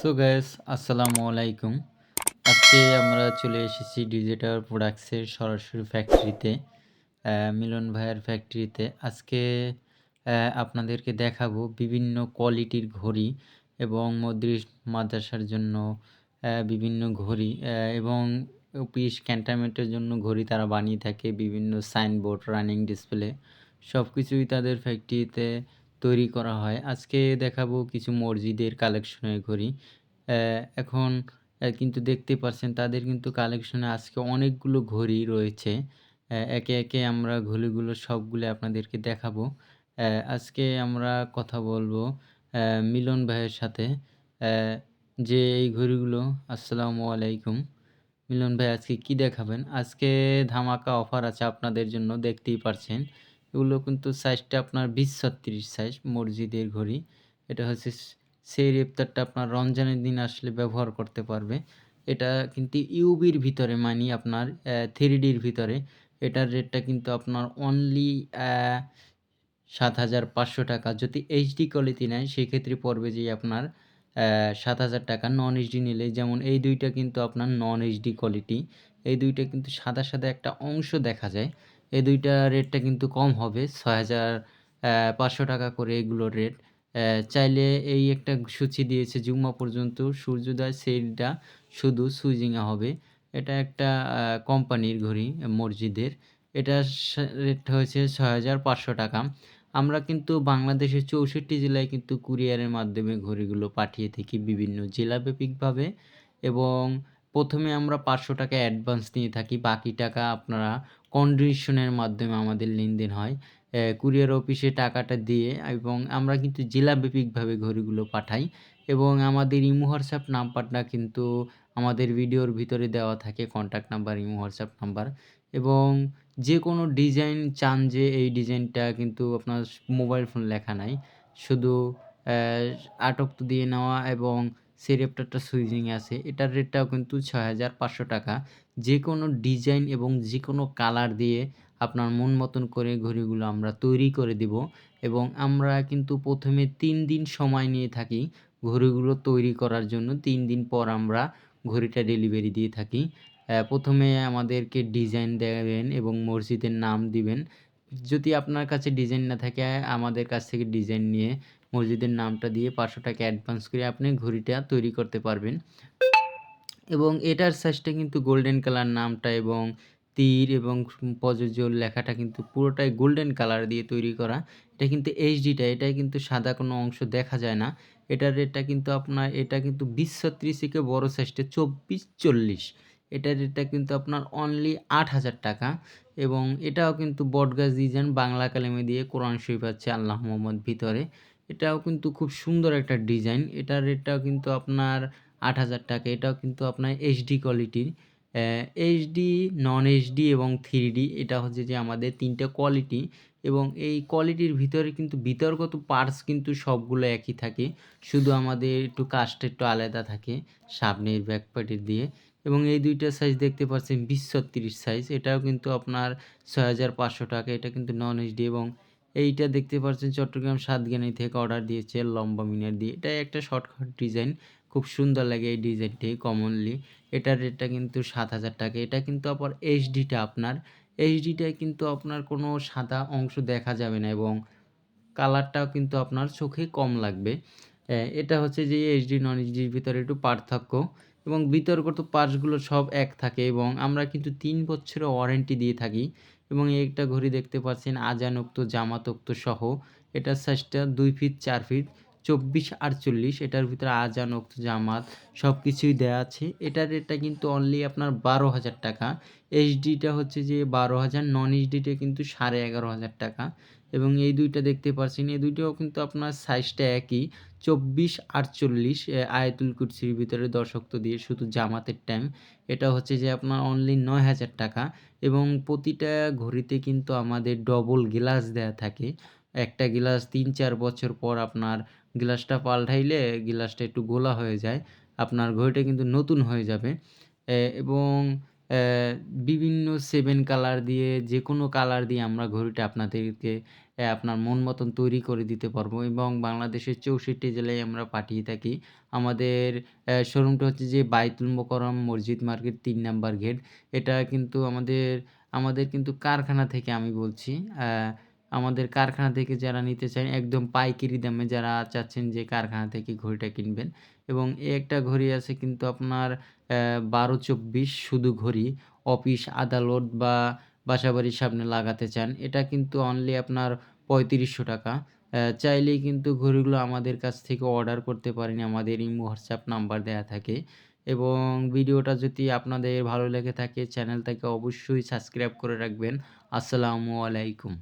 So guys আসসালামু আলাইকুম। আজকে আমরা চলে এসেছি ডিজিটাল প্রোডাক্টসের সরাসরি ফ্যাক্টরিতে, মিলন ভাইয়ের ফ্যাক্টরিতে। আজকে আপনাদেরকে দেখাবো বিভিন্ন কোয়ালিটির ঘড়ি এবং মদ্রিস মাদ্রাসার জন্য বিভিন্ন ঘড়ি এবং অফিস ক্যান্টনমেন্টের জন্য ঘড়ি তারা বানিয়ে থাকে। বিভিন্ন সাইনবোর্ড, রানিং ডিসপ্লে সব কিছুই তাদের ফ্যাক্টরিতে তৈরি করা হয়। আজকে দেখাবো কিছু মসজিদের কালেকশনের ঘড়ি। এখন কিন্তু দেখতে পাচ্ছেন তাদের কিন্তু কালেকশনে আজকে অনেকগুলো ঘড়ি রয়েছে। একে, একে আমরা ঘড়িগুলো সবগুলো আপনাদেরকে দেখাবো। আজকে আমরা কথা বলবো মিলন ভাইয়ের সাথে, যে এই ঘড়িগুলো। আসসালামু আলাইকুম। মিলন ভাই আজকে কি দেখাবেন? আজকে ধামাকা অফার আছে আপনাদের জন্য, দেখতেই পারছেন। এগুলো কিন্তু সাইজটা আপনার 20-36 সাইজ মসজিদের ঘড়ি। এটা হচ্ছে সেই ইফতারটা আপনার রমজানের দিন আসলে ব্যবহার করতে পারবে। এটা কিন্তু ইউবির ভিতরে মানি আপনার 3Dর ভিতরে। এটার রেটটা কিন্তু আপনার অনলি ৭,৫০০ টাকা। যদি এইচডি কোয়ালিটি নেয় সেক্ষেত্রে পড়বে যে আপনার ৭,০০০ টাকা। নন এইচডি নিলে যেমন এই দুইটা কিন্তু আপনার নন এইচডি কোয়ালিটি। এই দুইটা কিন্তু সাদা, সাদা একটা অংশ দেখা যায়। এই দুইটা রেটটা কিন্তু কম হবে, ৬,৫০০ টাকা করে এগুলোর রেট। চাইলে এই একটা সূচি দিয়েছে জুম্মা পর্যন্ত সূর্যোদয় সেলটা শুধু সুইজিংয়ে হবে। এটা একটা কোম্পানির ঘড়ি মসজিদের। এটার রেট হয়েছে ৬,৫০০ টাকা। আমরা কিন্তু বাংলাদেশের ৬৪ জেলায় কিন্তু কুরিয়ারের মাধ্যমে ঘড়িগুলো পাঠিয়ে থাকি বিভিন্ন জেলাব্যাপিকভাবে, এবং প্রথমে আমরা ৫০০ টাকা অ্যাডভান্স নিয়ে থাকি। বাকি টাকা আপনারা কন্ডিশনের মাধ্যমে আমাদের লেনদেন হয়। কুরিয়ার অফিসে টাকাটা দিয়ে, এবং আমরা কিন্তু জেলাব্যাপিকভাবে ঘড়িগুলো পাঠাই, এবং আমাদের ইমো হোয়াটসঅ্যাপ নাম্বারটা কিন্তু আমাদের ভিডিওর ভিতরে দেওয়া থাকে, contact number, imo WhatsApp number. এবং যে কোনো ডিজাইন চান যে এই ডিজাইনটা কিন্তু আপনার মোবাইল ফোন লেখা নাই, শুধু আটক দিয়ে নেওয়া এবং সেরেপ্টারটা সুইজিংয়ে আছে। এটার রেটটাও কিন্তু ৬,৫০০ টাকা। যে কোনো ডিজাইন এবং যে কোনো কালার দিয়ে আপনার মন মতন করে ঘড়িগুলো আমরা তৈরি করে দিব, এবং আমরা কিন্তু প্রথমে ৩ দিন সময় নিয়ে থাকি ঘড়িগুলো তৈরি করার জন্য। ৩ দিন পর আমরা ঘড়িটা ডেলিভারি দিয়ে থাকি। প্রথমে আমাদেরকে ডিজাইন দেবেন এবং মসজিদের নাম দিবেন। যদি আপনার কাছে ডিজাইন না থাকে আমাদের কাছ থেকে ডিজাইন নিয়ে মসজিদের নামটা দিয়ে ৫০০ টাকা অ্যাডভান্স করে আপনি ঘড়িটা তৈরি করতে পারবেন। এবং এটার সাইজটা কিন্তু গোল্ডেন কালার, নামটা এবং তীর এবং প্রযোজ্য লেখাটা কিন্তু পুরোটাই গোল্ডেন কালার দিয়ে তৈরি করা। এটা কিন্তু এইচডিটা, এটাই কিন্তু সাদা কোনো অংশ দেখা যায় না। এটার রেটটা কিন্তু আপনার, এটা কিন্তু ২০-৩৬ থেকে বড় সাইজটা ২৪-৪০। এটার রেটটা কিন্তু আপনার অনলি ৮,০০০ টাকা। এবং এটাও কিন্তু বটগাছ ডিজাইন, বাংলা কালিমা দিয়ে কোরআন শরীফ আছে আল্লাহ মোহাম্মদ ভিতরে। এটাও কিন্তু খুব সুন্দর একটা ডিজাইন। এটার রেটটাও কিন্তু আপনার ৮,০০০ টাকা। এটাও কিন্তু আপনার এইচডি কোয়ালিটির। এইচডি, নন এইচডি এবং 3D, এটা হচ্ছে যে আমাদের ৩টা কোয়ালিটি, এবং এই কোয়ালিটির ভিতরে কিন্তু বিতর্গত পার্টস কিন্তু সবগুলো একই থাকে। শুধু আমাদের একটু কাজটা একটু আলাদা থাকে সামনের ব্যাক পার্টের দিয়ে। এবং এই দুইটা সাইজ দেখতে পাচ্ছেন ২০-৩৬ সাইজ। এটাও কিন্তু আপনার ৬,৫০০ টাকা। এটা কিন্তু নন এইচডি। এবং এইটা দেখতে পাচ্ছেন চট্টগ্রাম সাতগানি থেকে অর্ডার দিয়েছে লম্বা মিনার দিয়ে। এটাই একটা শর্টকাট ডিজাইন, খুব সুন্দর লাগে এই ডিজাইনটি কমনলি। এটার রেটটা কিন্তু ৭,০০০ টাকা। এটা কিন্তু আবার এইচডিটা আপনার, এইচডিটায় কিন্তু আপনার কোনো সাদা অংশ দেখা যাবে না, এবং কালারটাও কিন্তু আপনার চোখে কম লাগবে। এটা হচ্ছে যে এইচডি নন এইচডির ভিতরে একটু পার্থক্য, এবং বিতর্কিত পার্টসগুলো সব এক থাকে, এবং আমরা কিন্তু ৩ বছরের ওয়ারেন্টি দিয়ে থাকি। এবং একটা ঘড়ি দেখতে পাচ্ছেন আজানোক্ত জামাতোক্ত সহ। এটার সাইজটা ২ ফিট ৪ ফিট ২৪-৪৮। এটার ভিতরে আজান, ওক্ত, জামাত সব কিছুই দেওয়া আছে। এটার রেটটা কিন্তু অনলি আপনার ১২,০০০ টাকা। এইচডিটা হচ্ছে যে ১২,০০০, নন এইচডিটা কিন্তু ১১,৫০০ টাকা। এবং এই দুইটা দেখতে পাচ্ছেন, এই দুইটাও কিন্তু আপনার সাইজটা একই, ২৪-৪৮। আয়াতুল কুরসির ভিতরে দর্শক্ত দিয়ে শুধু জামাতের টাইম। এটা হচ্ছে যে আপনার অনলি ৯,০০০ টাকা। এবং প্রতিটা ঘড়িতে কিন্তু আমাদের ডবল গ্লাস দেয়া থাকে। একটা গ্লাস ৩-৪ বছর পর আপনার গ্লাসটা পাল্টাইলে গ্লাসটা একটু ঘোলা হয়ে যায়। আপনার ঘড়িটা কিন্তু নতুন হয়ে যাবে। এবং বিভিন্ন 7 কালার দিয়ে, যেকোনো কালার দিয়ে আমরা ঘড়িটা আপনাদেরকে আপনার মন মতন তৈরি করে দিতে পারবো এবং বাংলাদেশের 64 জেলায় আমরা পাঠিয়ে থাকি। আমাদের শোরুমটা হচ্ছে যে বায়তুল মোকাররম মসজিদ মার্কেট ৩ নাম্বার গেট। এটা কিন্তু আমাদের কিন্তু কারখানা থেকে আমি বলছি। আ আমাদের কারখানা থেকে যারা নিতে চান একদম পাইকারি দামে যারা চাচ্ছেন যে কারখানা থেকে ঘড়িটা কিনবেন এবং একটা ঘড়ি আছে কিন্তু আপনার ১২-২৪ শুধু ঘড়ি, অফিস, আদালত বা বাসাবাড়ির সামনে লাগাতে চান। এটা কিন্তু অনলি আপনার ৳৩৫০০। চাইলেই কিন্তু ঘড়িগুলো আমাদের কাছ থেকে অর্ডার করতে পারেন। আমাদের ইমো, হোয়াটসঅ্যাপ নাম্বার দেয়া থাকে এবং ভিডিওটা যদি আপনাদের ভালো লেগে থাকে চ্যানেলটাকে অবশ্যই সাবস্ক্রাইব করে রাখবেন। আসসালামু আলাইকুম।